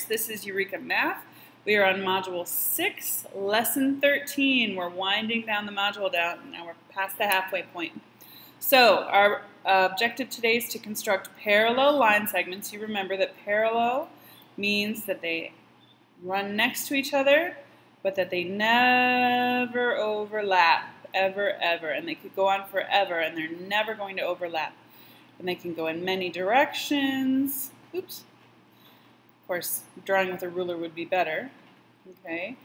This is Eureka Math. We are on Module 6, Lesson 13. We're winding down the module down. Now we're past the halfway point. So our objective today is to construct parallel line segments. You remember that parallel means that they run next to each other, but that they never overlap, ever. And they could go on forever, and they're never going to overlap. And they can go in many directions. Oops. Of course, drawing with a ruler would be better, okay?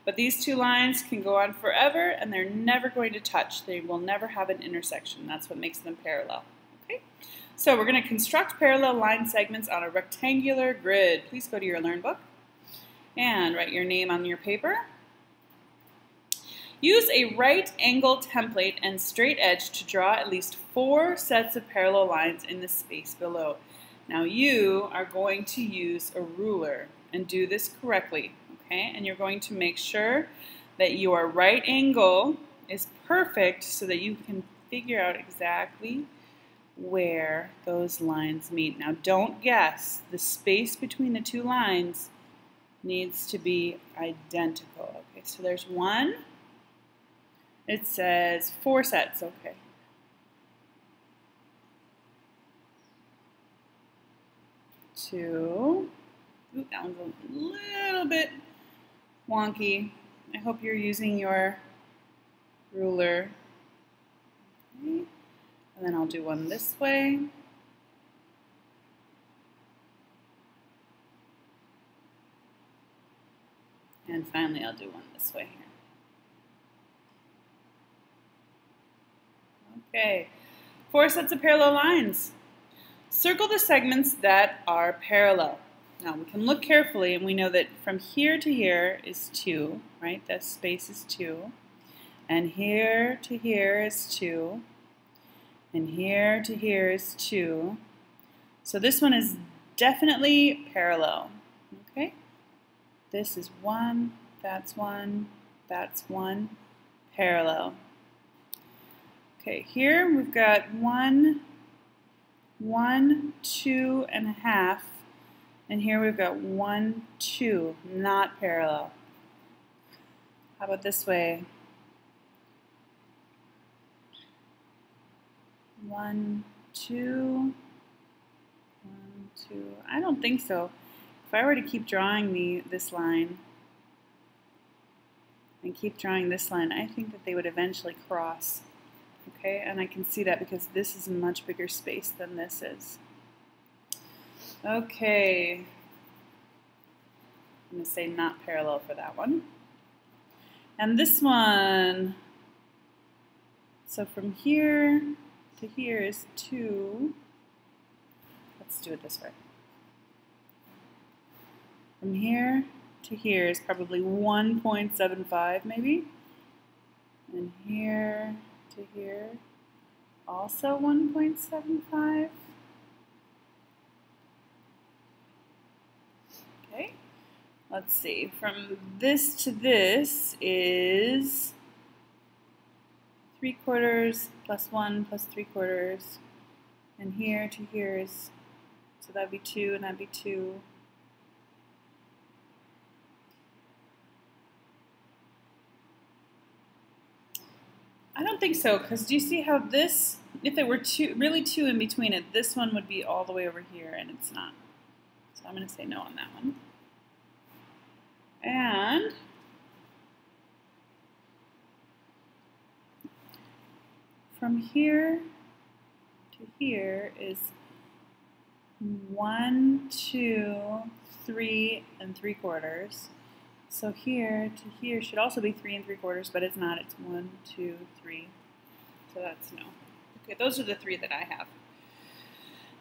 But these two lines can go on forever, and they're never going to touch. They will never have an intersection. That's what makes them parallel, okay? So we're going to construct parallel line segments on a rectangular grid. Please go to your Learn book and write your name on your paper. Use a right angle template and straight edge to draw at least 4 sets of parallel lines in the space below. Now you are going to use a ruler and do this correctly, okay? And you're going to make sure that your right angle is perfect so that you can figure out exactly where those lines meet. Now don't guess. The space between the two lines needs to be identical. Okay, so there's one. It says 4 sets, okay. Two. Ooh, that one's a little bit wonky. I hope you're using your ruler. Okay. And then I'll do one this way. And finally I'll do one this way here. Okay, 4 sets of parallel lines. Circle the segments that are parallel. Now we can look carefully and we know that from here to here is 2, right? That space is 2. And here to here is 2. And here to here is 2. So this one is definitely parallel. Okay? This is 1, that's 1, that's 1, parallel. Okay, here we've got 1, 1, 2.5, and here we've got 1, 2, not parallel. How about this way? 1, 2, 1, 2. I don't think so. If I were to keep drawing this line and keep drawing this line, I think that they would eventually cross. Okay, and I can see that because this is a much bigger space than this is. Okay, I'm going to say not parallel for that one. And this one, so from here to here is 2. Let's do it this way. From here to here is probably 1.75 maybe. And here to here, also 1.75. Okay, let's see, from this to this is 3/4 plus 1 plus 3/4, and here to here is, so that'd be 2 and that'd be 2. I don't think so, because do you see how this, if it were really 2 in between it, this one would be all the way over here, and it's not. So I'm going to say no on that one. And from here to here is 1, 2, 3 3/4. So here to here should also be 3 3/4, but it's not. It's 1, 2, 3. So that's no. Okay, those are the 3 that I have.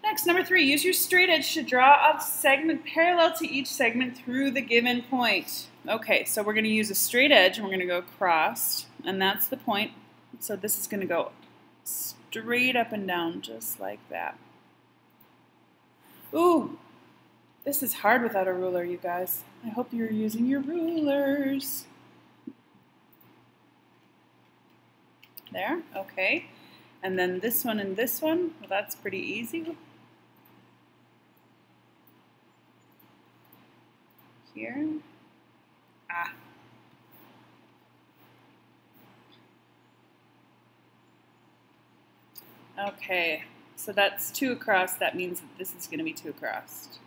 Next, number 3, use your straight edge to draw a segment parallel to each segment through the given point. Okay, so we're going to use a straight edge and we're going to go across, and that's the point. So this is going to go straight up and down just like that. Ooh! This is hard without a ruler, you guys. I hope you're using your rulers. There, okay. And then this one and this one, well, that's pretty easy. here. Ah. Okay, so that's 2 across. That means that this is going to be 2 across.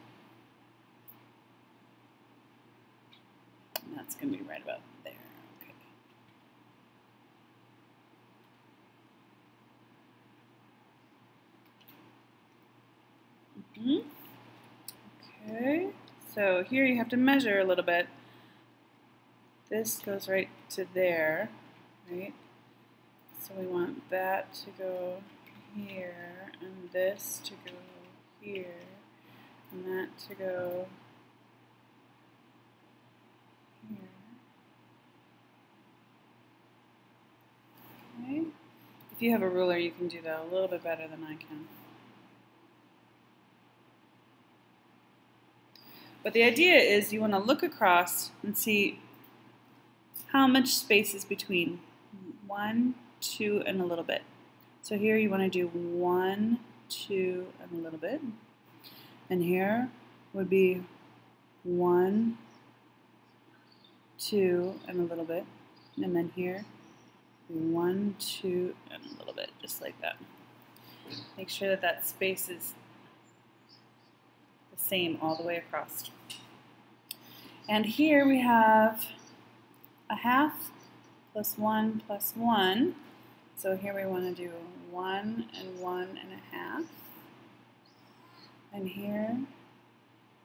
And that's going to be right about there. Okay. Okay, so here you have to measure a little bit. This goes right to there, right? So we want that to go here, and this to go here, and that to go here. Okay. If you have a ruler, you can do that a little bit better than I can. But the idea is you want to look across and see how much space is between 1, 2, and a little bit. So here you want to do 1, 2, and a little bit. And here would be 1, 2, and a little bit. And then here, 1, 2, and a little bit, just like that. Make sure that that space is the same all the way across. And here we have a half plus 1 plus 1. So here we want to do 1 and 1 and a half. And here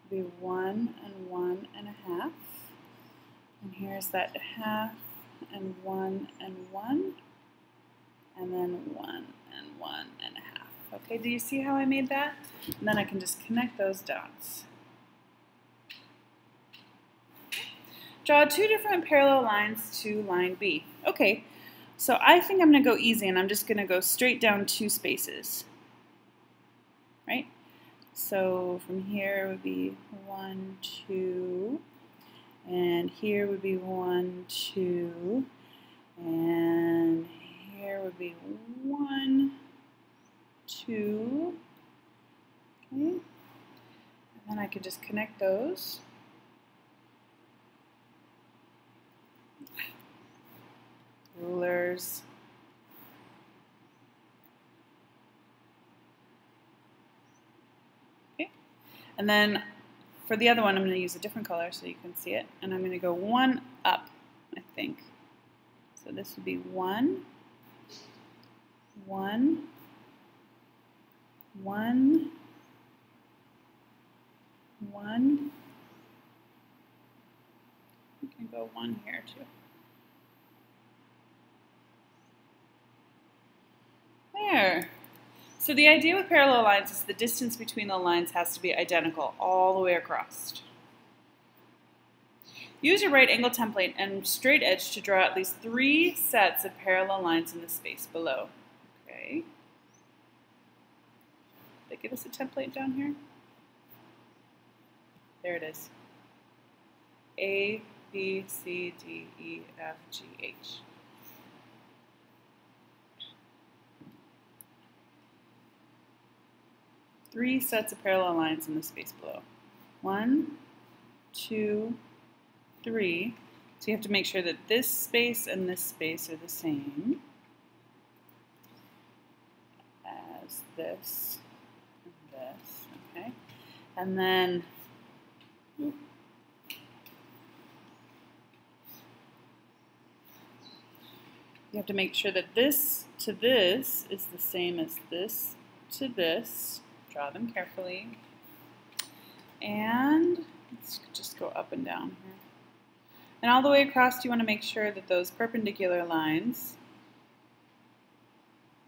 will be 1 and 1 and a half. And here's that half and 1 and 1. And then 1 and 1 and a half. Okay, do you see how I made that? And then I can just connect those dots. Draw 2 different parallel lines to line B. Okay, so I think I'm going to go easy, and I'm just going to go straight down 2 spaces. Right? So from here would be 1, 2, and here would be 1, 2, and here would be 1, 2. Okay, and then I could just connect those. Rulers. Okay, and then for the other one, I'm going to use a different color so you can see it, and I'm going to go 1 up, I think. So this would be 1, 1, 1, 1. You can go 1 here too. There. So the idea with parallel lines is the distance between the lines has to be identical all the way across. Use your right angle template and straight edge to draw at least 3 sets of parallel lines in the space below. Okay. Did they give us a template down here? There it is. A, B, C, D, E, F, G, H. Three sets of parallel lines in the space below. 1, 2, 3. So you have to make sure that this space and this space are the same as this and this. Okay, and then you have to make sure that this to this is the same as this to this. Draw them carefully. And let's just go up and down here. And all the way across, you want to make sure that those perpendicular lines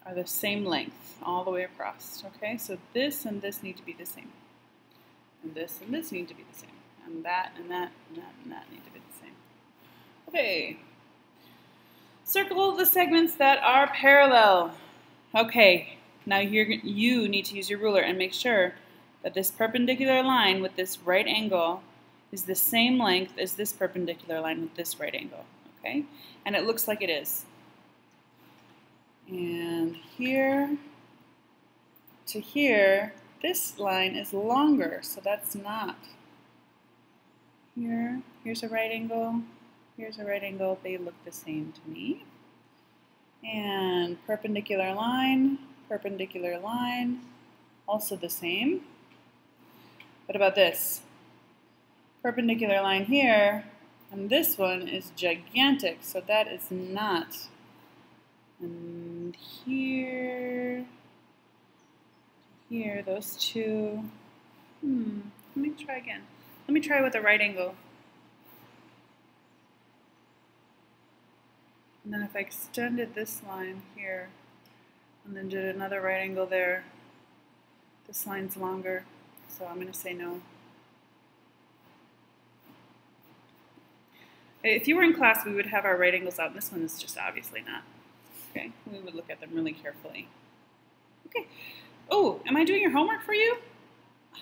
are the same length all the way across. Okay, so this and this need to be the same. And this need to be the same. And that and that and that and that need to be the same. Okay. Circle the segments that are parallel. Okay. Now you need to use your ruler and make sure that this perpendicular line with this right angle is the same length as this perpendicular line with this right angle, okay? And it looks like it is. And here to here, this line is longer, so that's not. Here's a right angle, here's a right angle. They look the same to me. And perpendicular line, also the same. What about this? Perpendicular line here, and this one is gigantic, so that is not. And here, those two. Let me try again. Let me try with a right angle. And then if I extended this line here, and then did another right angle there, this line's longer, so I'm going to say no. If you were in class, we would have our right angles out, and this one is just obviously not. Okay, we would look at them really carefully. Okay. Oh, am I doing your homework for you?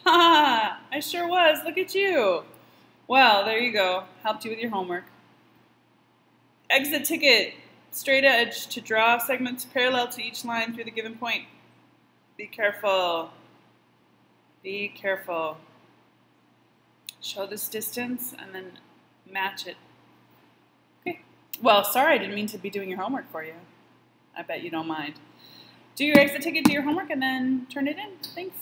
Ha! I sure was. Look at you. Well, there you go. Helped you with your homework. Exit ticket. Straight edge to draw segments parallel to each line through the given point. Be careful. Be careful. Show this distance and then match it. Okay. Well, sorry, I didn't mean to be doing your homework for you. I bet you don't mind. Do your exit ticket, do your homework, and then turn it in. Thanks.